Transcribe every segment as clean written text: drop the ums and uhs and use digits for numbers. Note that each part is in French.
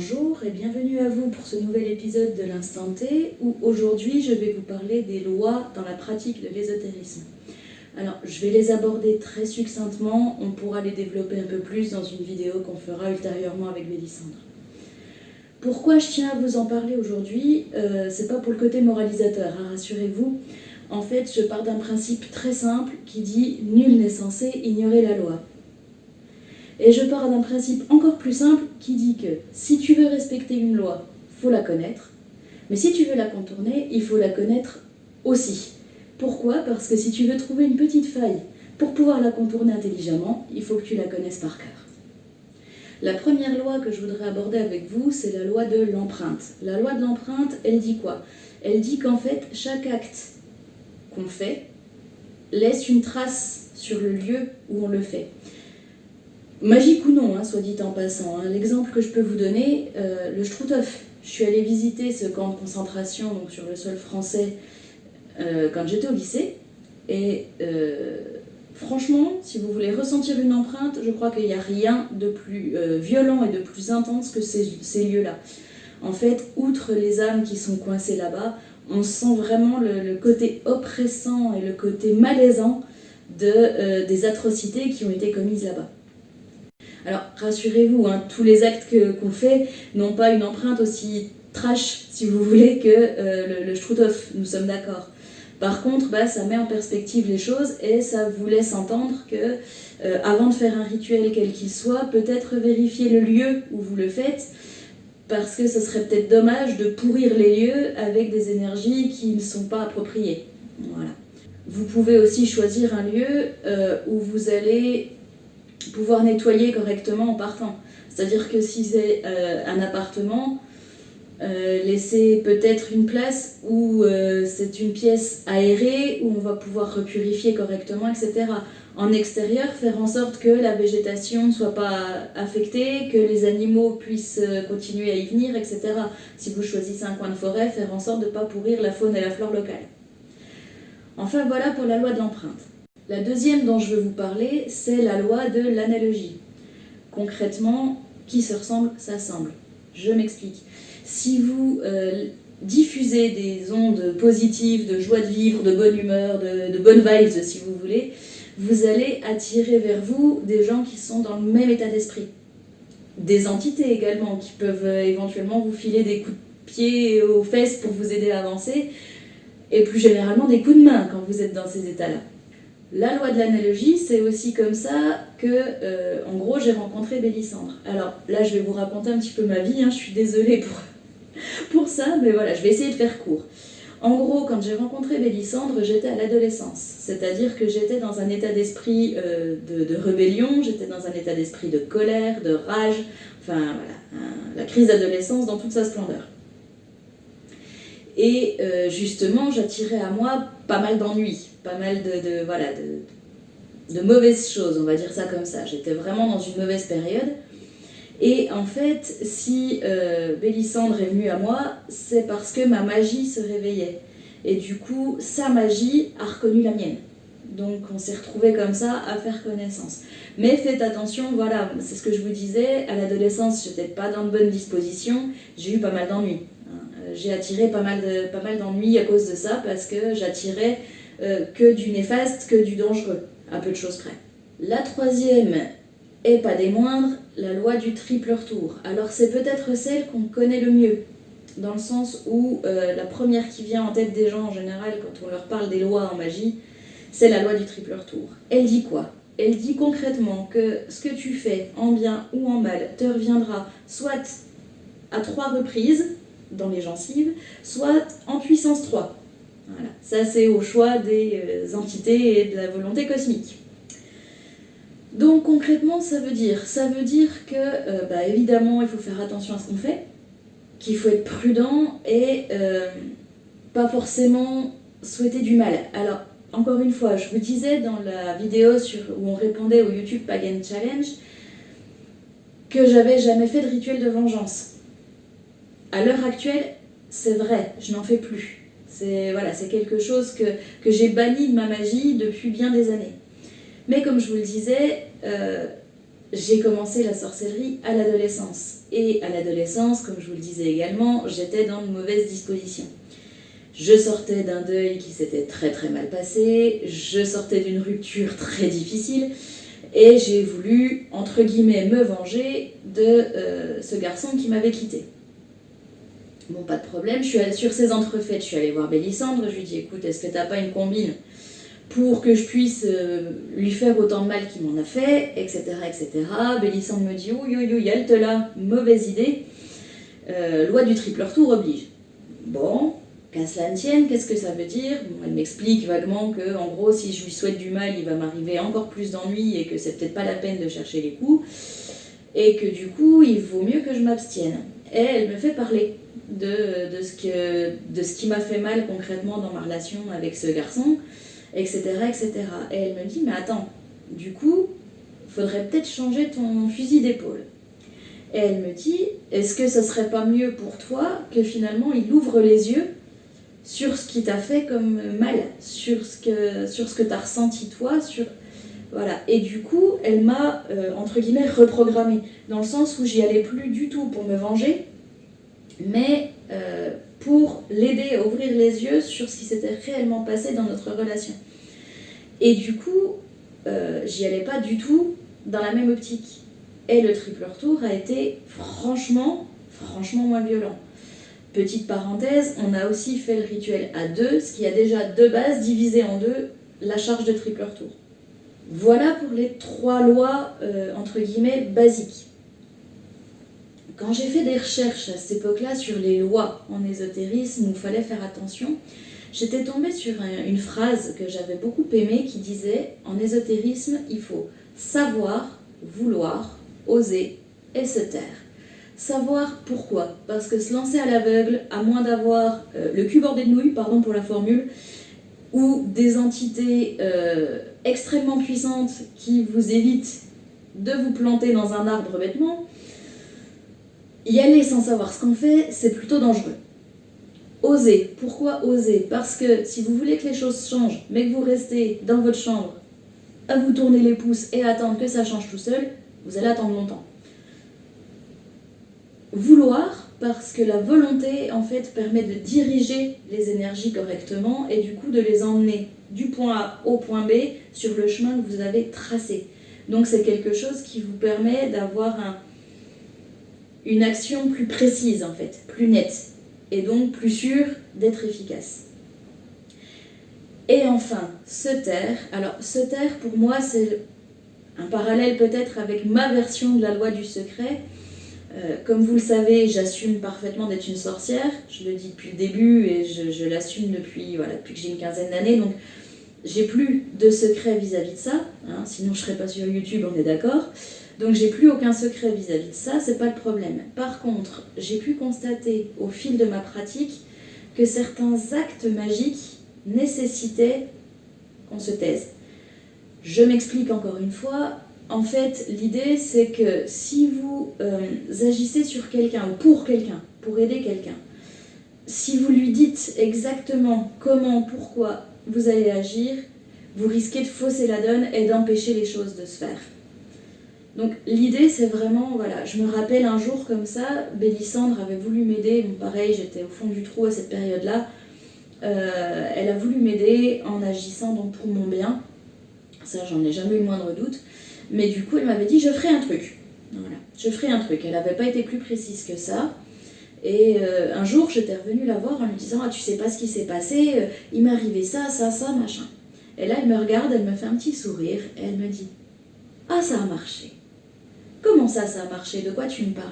Bonjour et bienvenue à vous pour ce nouvel épisode de l'Instant T où aujourd'hui je vais vous parler des lois dans la pratique de l'ésotérisme. Alors je vais les aborder très succinctement, on pourra les développer un peu plus dans une vidéo qu'on fera ultérieurement avec Mélissandre. Pourquoi je tiens à vous en parler aujourd'hui, c'est pas pour le côté moralisateur, hein, rassurez-vous. En fait je pars d'un principe très simple qui dit nul n'est censé ignorer la loi. Et je pars d'un principe encore plus simple qui dit que si tu veux respecter une loi, il faut la connaître. Mais si tu veux la contourner, il faut la connaître aussi. Pourquoi ? Parce que si tu veux trouver une petite faille pour pouvoir la contourner intelligemment, il faut que tu la connaisses par cœur. La première loi que je voudrais aborder avec vous, c'est la loi de l'empreinte. La loi de l'empreinte, elle dit quoi ? Elle dit qu'en fait, chaque acte qu'on fait laisse une trace sur le lieu où on le fait. Magique ou non, soit dit en passant. L'exemple que je peux vous donner, le Struthof. Je suis allée visiter ce camp de concentration donc sur le sol français quand j'étais au lycée. Et franchement, si vous voulez ressentir une empreinte, je crois qu'il n'y a rien de plus violent et de plus intense que ces lieux-là. En fait, outre les âmes qui sont coincées là-bas, on sent vraiment le côté oppressant et le côté malaisant des atrocités qui ont été commises là-bas. Alors rassurez-vous, tous les actes qu'on fait n'ont pas une empreinte aussi trash, si vous voulez, que le Struthof, nous sommes d'accord. Par contre, ça met en perspective les choses et ça vous laisse entendre que, avant de faire un rituel quel qu'il soit, peut-être vérifier le lieu où vous le faites, parce que ce serait peut-être dommage de pourrir les lieux avec des énergies qui ne sont pas appropriées. Voilà. Vous pouvez aussi choisir un lieu où vous allez pouvoir nettoyer correctement en partant. C'est-à-dire que si c'est un appartement, laissez peut-être une place où c'est une pièce aérée, où on va pouvoir repurifier correctement, etc. En extérieur, faire en sorte que la végétation ne soit pas affectée, que les animaux puissent continuer à y venir, etc. Si vous choisissez un coin de forêt, faire en sorte de ne pas pourrir la faune et la flore locale. Enfin voilà pour la loi de l'empreinte. La deuxième dont je veux vous parler, c'est la loi de l'analogie. Concrètement, qui se ressemble, s'assemble. Je m'explique. Si vous diffusez des ondes positives, de joie de vivre, de bonne humeur, de bonnes vibes, si vous voulez, vous allez attirer vers vous des gens qui sont dans le même état d'esprit. Des entités également, qui peuvent éventuellement vous filer des coups de pied aux fesses pour vous aider à avancer, et plus généralement des coups de main quand vous êtes dans ces états-là. La loi de l'analogie, c'est aussi comme ça que, en gros, j'ai rencontré Mélissandre. Alors là, je vais vous raconter un petit peu ma vie, je suis désolée pour ça, mais voilà, je vais essayer de faire court. En gros, quand j'ai rencontré Mélissandre, j'étais à l'adolescence, c'est-à-dire que j'étais dans un état d'esprit de rébellion, j'étais dans un état d'esprit de colère, de rage, enfin voilà, la crise d'adolescence dans toute sa splendeur. Et justement, j'attirais à moi pas mal d'ennuis, pas mal de mauvaises choses, on va dire ça comme ça. J'étais vraiment dans une mauvaise période. Et en fait, si Mélissandre est venue à moi, c'est parce que ma magie se réveillait. Et du coup, sa magie a reconnu la mienne. Donc on s'est retrouvés comme ça à faire connaissance. Mais faites attention, voilà, c'est ce que je vous disais, à l'adolescence, je n'étais pas dans de bonnes dispositions, j'ai eu pas mal d'ennuis. J'ai attiré pas mal d'ennuis à cause de ça, parce que j'attirais que du néfaste, que du dangereux, à peu de choses près. La troisième, et pas des moindres, la loi du triple retour. Alors c'est peut-être celle qu'on connaît le mieux, dans le sens où la première qui vient en tête des gens en général, quand on leur parle des lois en magie, c'est la loi du triple retour. Elle dit quoi ? Elle dit concrètement que ce que tu fais, en bien ou en mal, te reviendra soit à 3 reprises, dans les gencives, soit en puissance 3. Voilà. Ça, c'est au choix des entités et de la volonté cosmique. Donc, concrètement, ça veut dire que, évidemment, il faut faire attention à ce qu'on fait, qu'il faut être prudent et pas forcément souhaiter du mal. Alors, encore une fois, je vous disais dans la vidéo où on répondait au YouTube Pagan Challenge que j'avais jamais fait de rituel de vengeance. À l'heure actuelle, c'est vrai, je n'en fais plus. C'est quelque chose que j'ai banni de ma magie depuis bien des années. Mais comme je vous le disais, j'ai commencé la sorcellerie à l'adolescence. Et à l'adolescence, comme je vous le disais également, j'étais dans de mauvaises dispositions. Je sortais d'un deuil qui s'était très très mal passé, je sortais d'une rupture très difficile, et j'ai voulu, entre guillemets, me venger de ce garçon qui m'avait quittée. Bon, pas de problème, je suis allée sur ces entrefaites, je suis allée voir Bélissandre, je lui ai dit, écoute, est-ce que t'as pas une combine pour que je puisse lui faire autant de mal qu'il m'en a fait, etc. etc. Bélissandre me dit, ouïe, halte là, mauvaise idée, loi du triple retour oblige. Bon, qu'à cela ne tienne, qu'est-ce que ça veut dire? Bon, elle m'explique vaguement que, en gros, si je lui souhaite du mal, il va m'arriver encore plus d'ennuis et que c'est peut-être pas la peine de chercher les coups, et que du coup, il vaut mieux que je m'abstienne. Et elle me fait parler de ce qui m'a fait mal concrètement dans ma relation avec ce garçon, etc., etc. Et elle me dit, mais attends, du coup, faudrait peut-être changer ton fusil d'épaule. Et elle me dit, est-ce que ça serait pas mieux pour toi que finalement il ouvre les yeux sur ce qui t'a fait comme mal, sur ce que t'as ressenti toi, voilà. Et du coup, elle m'a, entre guillemets, reprogrammée, dans le sens où j'y allais plus du tout pour me venger, mais pour l'aider à ouvrir les yeux sur ce qui s'était réellement passé dans notre relation. Et du coup, j'y allais pas du tout dans la même optique. Et le triple retour a été franchement moins violent. Petite parenthèse, on a aussi fait le rituel à deux, ce qui a déjà de base divisé en deux la charge de triple retour. Voilà pour les 3 lois, entre guillemets, basiques. Quand j'ai fait des recherches à cette époque-là sur les lois en ésotérisme où il fallait faire attention, j'étais tombée sur une phrase que j'avais beaucoup aimée qui disait « En ésotérisme, il faut savoir, vouloir, oser et se taire ». Savoir pourquoi? Parce que se lancer à l'aveugle, à moins d'avoir le cul bordé de nouilles, pardon pour la formule, ou des entités extrêmement puissantes qui vous évitent de vous planter dans un arbre bêtement, y aller sans savoir ce qu'on fait, c'est plutôt dangereux. Oser. Pourquoi oser? Parce que si vous voulez que les choses changent, mais que vous restez dans votre chambre à vous tourner les pouces et à attendre que ça change tout seul, vous allez attendre longtemps. Vouloir, parce que la volonté, en fait, permet de diriger les énergies correctement et du coup de les emmener du point A au point B sur le chemin que vous avez tracé. Donc c'est quelque chose qui vous permet d'avoir une action plus précise, en fait, plus nette, et donc plus sûre d'être efficace. Et enfin, se taire. Alors, se taire, pour moi, c'est un parallèle peut-être avec ma version de la loi du secret. Comme vous le savez, j'assume parfaitement d'être une sorcière. Je le dis depuis le début et je l'assume depuis que j'ai une quinzaine d'années. Donc, j'ai plus de secret vis-à-vis de ça. Hein, sinon, je ne serais pas sur YouTube, on est d'accord. Donc, j'ai plus aucun secret vis-à-vis de ça, c'est pas le problème. Par contre, j'ai pu constater au fil de ma pratique que certains actes magiques nécessitaient qu'on se taise. Je m'explique encore une fois. En fait, l'idée, c'est que si vous agissez sur quelqu'un ou pour aider quelqu'un, si vous lui dites exactement comment, pourquoi vous allez agir, vous risquez de fausser la donne et d'empêcher les choses de se faire. Donc l'idée, c'est vraiment, voilà, je me rappelle un jour comme ça, Bélissandre avait voulu m'aider, bon pareil, j'étais au fond du trou à cette période-là, elle a voulu m'aider en agissant donc pour mon bien, ça j'en ai jamais eu le moindre doute. Mais du coup, elle m'avait dit, je ferai un truc. Voilà, je ferai un truc. Elle n'avait pas été plus précise que ça. Et un jour, j'étais revenue la voir en lui disant, ah, tu sais pas ce qui s'est passé, il m'est arrivé ça, machin. Et là, elle me regarde, elle me fait un petit sourire, et elle me dit, ah, ça a marché. Comment ça a marché? De quoi tu me parles?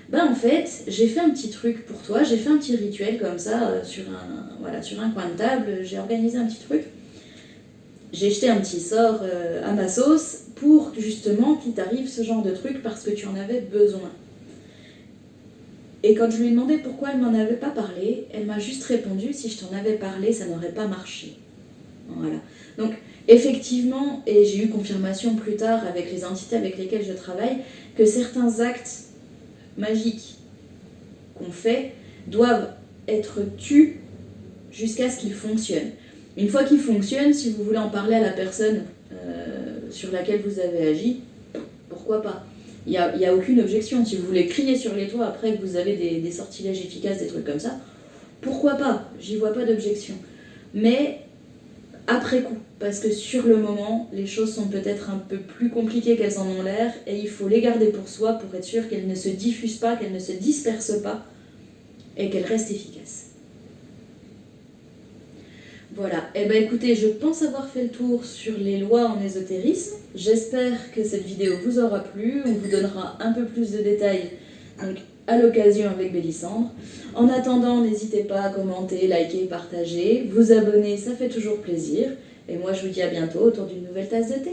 Ben en fait, j'ai fait un petit truc pour toi, j'ai fait un petit rituel comme ça, sur un coin de table, j'ai organisé un petit truc. J'ai jeté un petit sort à ma sauce pour justement qu'il t'arrive ce genre de truc parce que tu en avais besoin. Et quand je lui ai demandé pourquoi elle m'en avait pas parlé, elle m'a juste répondu, si je t'en avais parlé, ça n'aurait pas marché. Voilà. Donc effectivement, et j'ai eu confirmation plus tard avec les entités avec lesquelles je travaille, que certains actes magiques qu'on fait doivent être tus jusqu'à ce qu'ils fonctionnent. Une fois qu'il fonctionne, si vous voulez en parler à la personne sur laquelle vous avez agi, pourquoi pas? Il y a aucune objection. Si vous voulez crier sur les toits après que vous avez des sortilèges efficaces, des trucs comme ça, pourquoi pas? J'y vois pas d'objection. Mais après coup, parce que sur le moment, les choses sont peut-être un peu plus compliquées qu'elles en ont l'air, et il faut les garder pour soi pour être sûr qu'elles ne se diffusent pas, qu'elles ne se dispersent pas, et qu'elles restent efficaces. Voilà, et ben écoutez, je pense avoir fait le tour sur les lois en ésotérisme. J'espère que cette vidéo vous aura plu, on vous donnera un peu plus de détails donc, à l'occasion avec Bélissandre. En attendant, n'hésitez pas à commenter, liker, partager, vous abonner, ça fait toujours plaisir. Et moi je vous dis à bientôt autour d'une nouvelle tasse de thé.